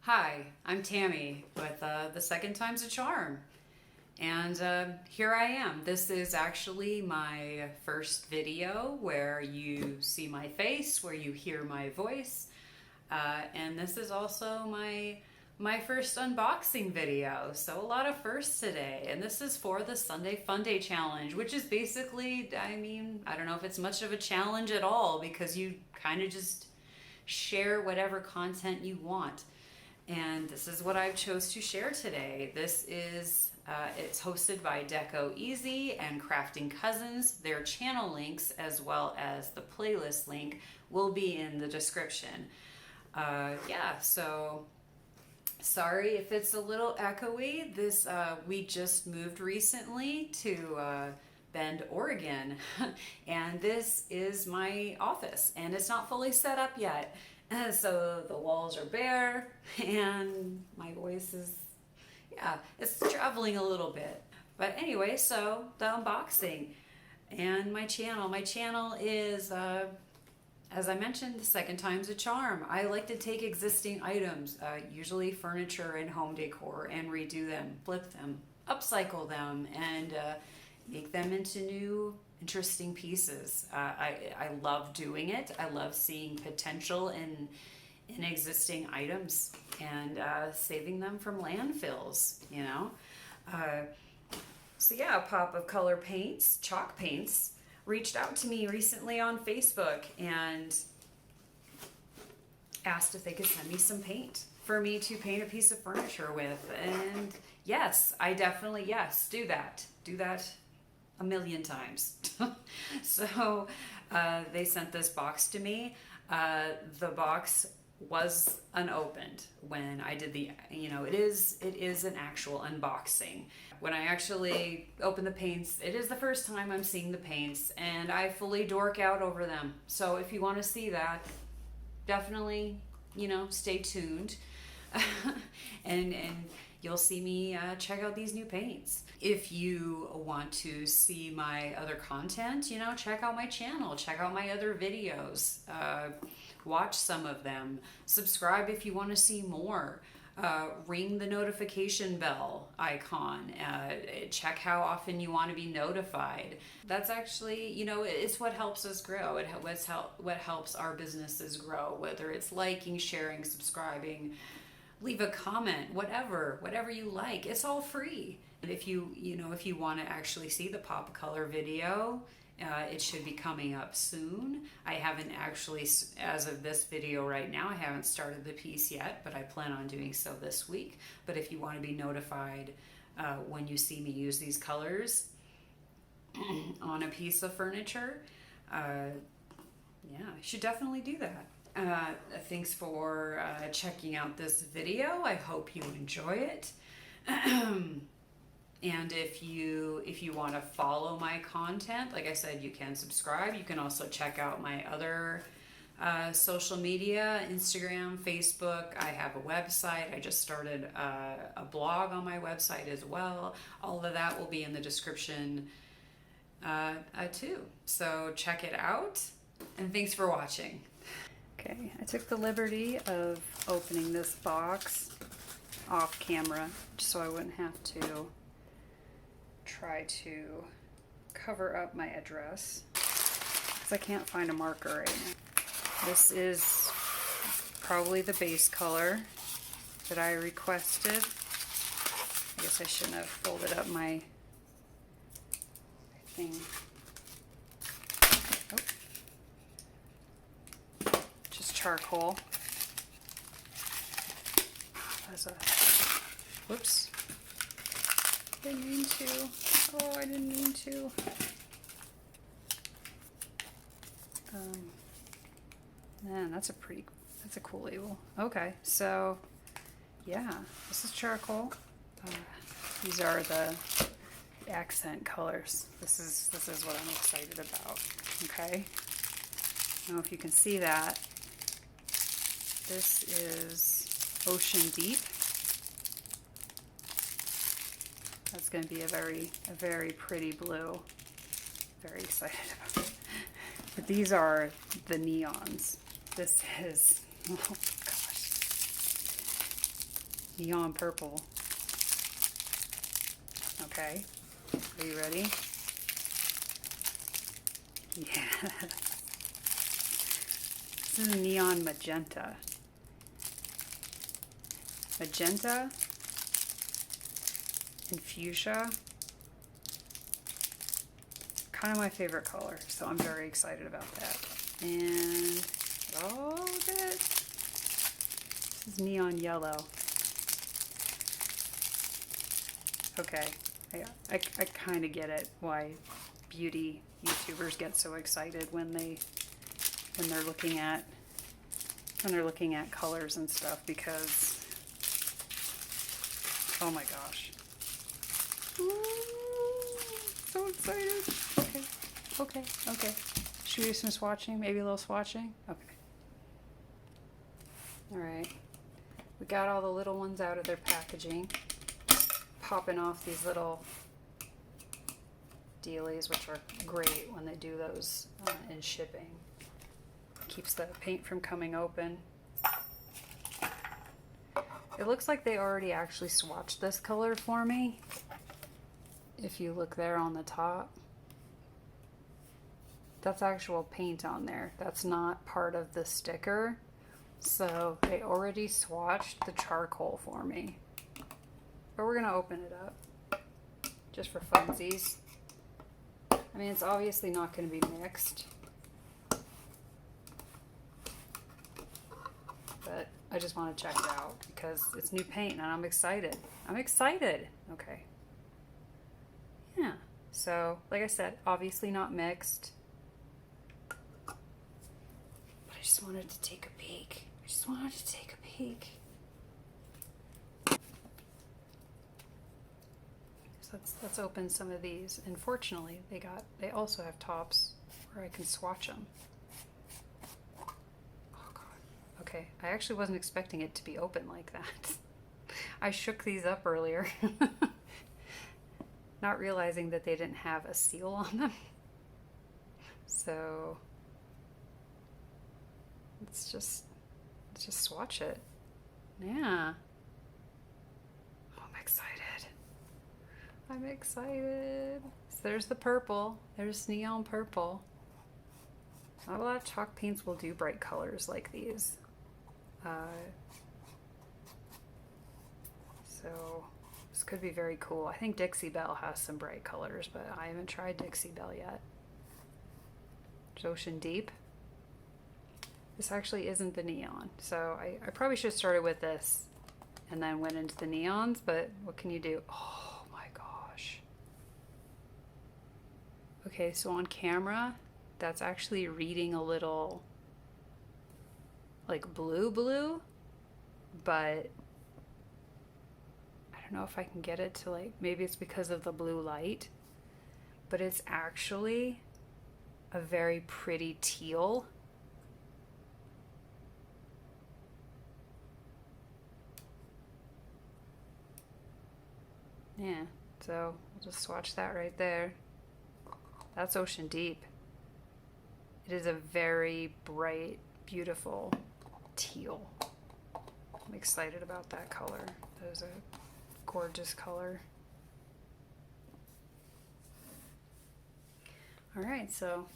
Hi, I'm Tammy with The Second Time's a Charm. And here I am. This is actually my first video where you see my face, where you hear my voice. And this is also my first unboxing video. So a lot of firsts today. And this is for the Sunday Funday challenge, which is basically, I don't know if it's much of a challenge at all because you kind of just share whatever content you want. And this is what I chose to share today. This is, it's hosted by Deco Easy and Crafting Cousins. Their channel links as well as the playlist link will be in the description. So sorry if it's a little echoey. We just moved recently to Bend, Oregon, and this is my office, and it's not fully set up yet. So the walls are bare and my voice is, it's traveling a little bit. But anyway, so the unboxing and my channel. My channel is, as I mentioned, the second time's a charm. I like to take existing items, usually furniture and home decor, and redo them, flip them, upcycle them, and make them into new interesting pieces. I love doing it. I love seeing potential in existing items and saving them from landfills, you know. Pop of Color Paints, chalk paints, reached out to me recently on Facebook and asked if they could send me some paint for me to paint a piece of furniture with. And yes, I definitely, yes, do that. Do that a million times. So they sent this box to me. The box was unopened when I did the, it is an actual unboxing. When I actually open the paints, it is the first time I'm seeing the paints, and I fully dork out over them. So if you want to see that, definitely, stay tuned. and you'll see me check out these new paints. If you want to see my other content, check out my channel, check out my other videos, watch some of them, subscribe if you want to see more, ring the notification bell icon, check how often you want to be notified. That's actually, it's what helps us grow. What helps our businesses grow, whether it's liking, sharing, subscribing, leave a comment, whatever you like. It's all free. And if you want to actually see the pop color video, it should be coming up soon. I haven't actually, as of this video right now, I haven't started the piece yet, but I plan on doing so this week. But if you want to be notified when you see me use these colors on a piece of furniture, you should definitely do that. Thanks for checking out this video. I hope you enjoy it. And if you want to follow my content, like I said, you can subscribe. You can also check out my other social media, Instagram, Facebook. I have a website. I just started a blog on my website as well. All of that will be in the description too. So check it out, and thanks for watching. Okay, I took the liberty of opening this box off camera just so I wouldn't have to try to cover up my address because I can't find a marker right now. This is probably the base color that I requested. I guess I shouldn't have folded up my thing. Just charcoal. As a, whoops. Didn't mean to. Oh, I didn't mean to. Man, that's a cool label. Okay, so yeah, this is charcoal. These are the accent colors. This is what I'm excited about. Okay, I don't know if you can see that. This is Ocean Deep. That's going to be a very pretty blue. Very excited about it. But these are the neons. This is, oh gosh. neon purple. Okay, are you ready? Yeah. This is neon magenta. Magenta and fuchsia. Kind of my favorite color, so I'm very excited about that. And oh, look at it. This is neon yellow. Okay, I kind of get it why beauty YouTubers get so excited when they're looking at colors and stuff, because oh my gosh. Ooh, so excited. Okay. Should we do some swatching? Maybe a little swatching? Okay. Alright. We got all the little ones out of their packaging. Popping off these little dealies, which are great when they do those in shipping. Keeps the paint from coming open. It looks like they already actually swatched this color for me. If you look there on the top, that's actual paint on there. That's not part of the sticker. So they already swatched the charcoal for me. But we're gonna open it up just for funsies. I mean, it's obviously not gonna be mixed, but I just want to check it out because it's new paint and I'm excited. Okay. Yeah. So, like I said, obviously not mixed. But I just wanted to take a peek. So let's open some of these. And fortunately, they also have tops where I can swatch them. Oh god. Okay, I actually wasn't expecting it to be open like that. I shook these up earlier. Not realizing that they didn't have a seal on them. So let's just swatch it. Yeah. Oh, I'm excited. So there's the purple. There's neon purple. Not a lot of chalk paints will do bright colors like these. So this could be very cool. I think Dixie Belle has some bright colors, but I haven't tried Dixie Belle yet. There's Ocean Deep. This actually isn't the neon, so I probably should have started with this and then went into the neons, but what can you do? Oh my gosh. Okay, so on camera, that's actually reading a little like blue, but I don't know if I can get it to like, maybe it's because of the blue light, but it's actually a very pretty teal. Yeah, so we'll just swatch that right there. That's Ocean Deep. It is a very bright, beautiful teal. I'm excited about that color. That is a gorgeous color. All right, so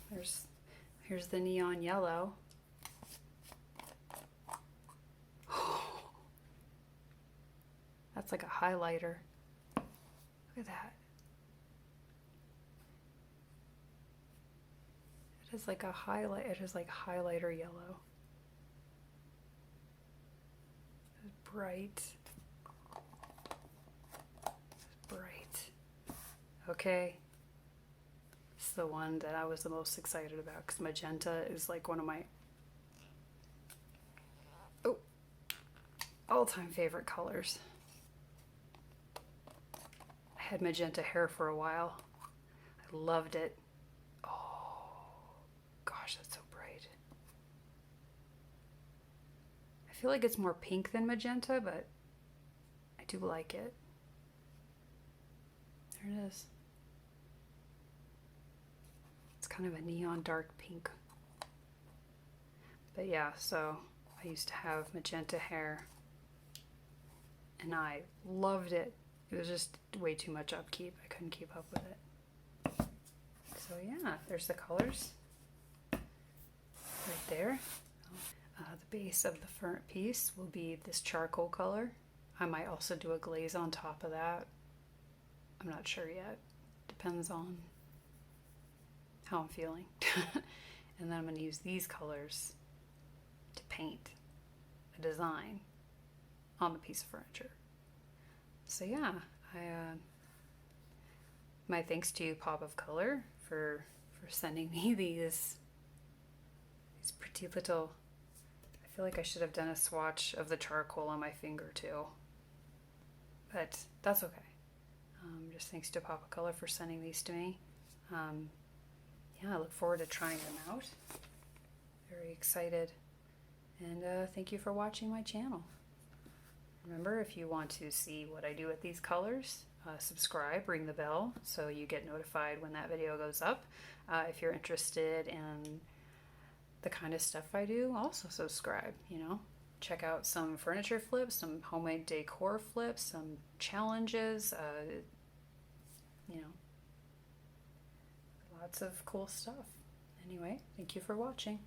here's the neon yellow. That's like a highlighter. Look at that. It is like a highlight. It is like highlighter yellow. It's bright. It's bright. Okay. This is the one that I was the most excited about because magenta is like one of my all-time favorite colors. I had magenta hair for a while. I loved it. That's so bright. I feel like it's more pink than magenta, but I do like it. There it is. It's kind of a neon dark pink. But yeah, so I used to have magenta hair. and I loved it. It was just way too much upkeep. I couldn't keep up with it. So yeah, there's the colors right there. The base of the front piece will be this charcoal color. I might also do a glaze on top of that. I'm not sure yet. Depends on how I'm feeling. And then I'm going to use these colors to paint a design on the piece of furniture. So yeah, my thanks to Pop of Color for sending me these pretty little. I feel like I should have done a swatch of the charcoal on my finger too, but that's okay. Just thanks to Pop of Color for sending these to me. Yeah, I look forward to trying them out. Very excited, and thank you for watching my channel. Remember, if you want to see what I do with these colors, subscribe, ring the bell so you get notified when that video goes up. If you're interested in the kind of stuff I do, also subscribe, you know. Check out some furniture flips, some homemade decor flips, some challenges, you know, lots of cool stuff. Anyway, thank you for watching.